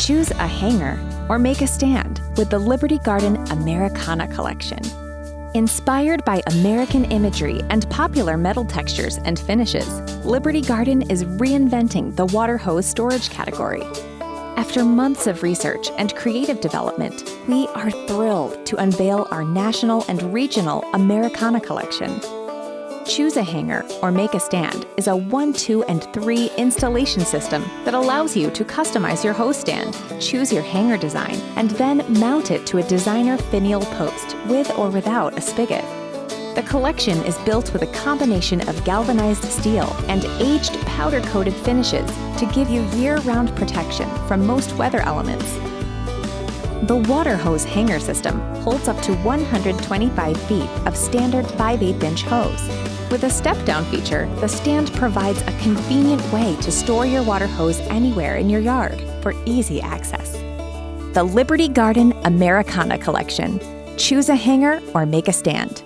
Choose a hanger or make a stand with the Liberty Garden Americana collection. Inspired by American imagery and popular metal textures and finishes, Liberty Garden is reinventing the water hose storage category. After months of research and creative development, we are thrilled to unveil our national and regional Americana collection. Choose a hanger or make a stand is a 1, 2, and 3 installation system that allows you to customize your hose stand, choose your hanger design, and then mount it to a designer finial post with or without a spigot. The collection is built with a combination of galvanized steel and aged powder-coated finishes to give you year-round protection from most weather elements. The water hose hanger system holds up to 125 feet of standard 5/8-inch hose. With a step-down feature, the stand provides a convenient way to store your water hose anywhere in your yard for easy access. The Liberty Garden Americana collection. Choose a hanger or make a stand.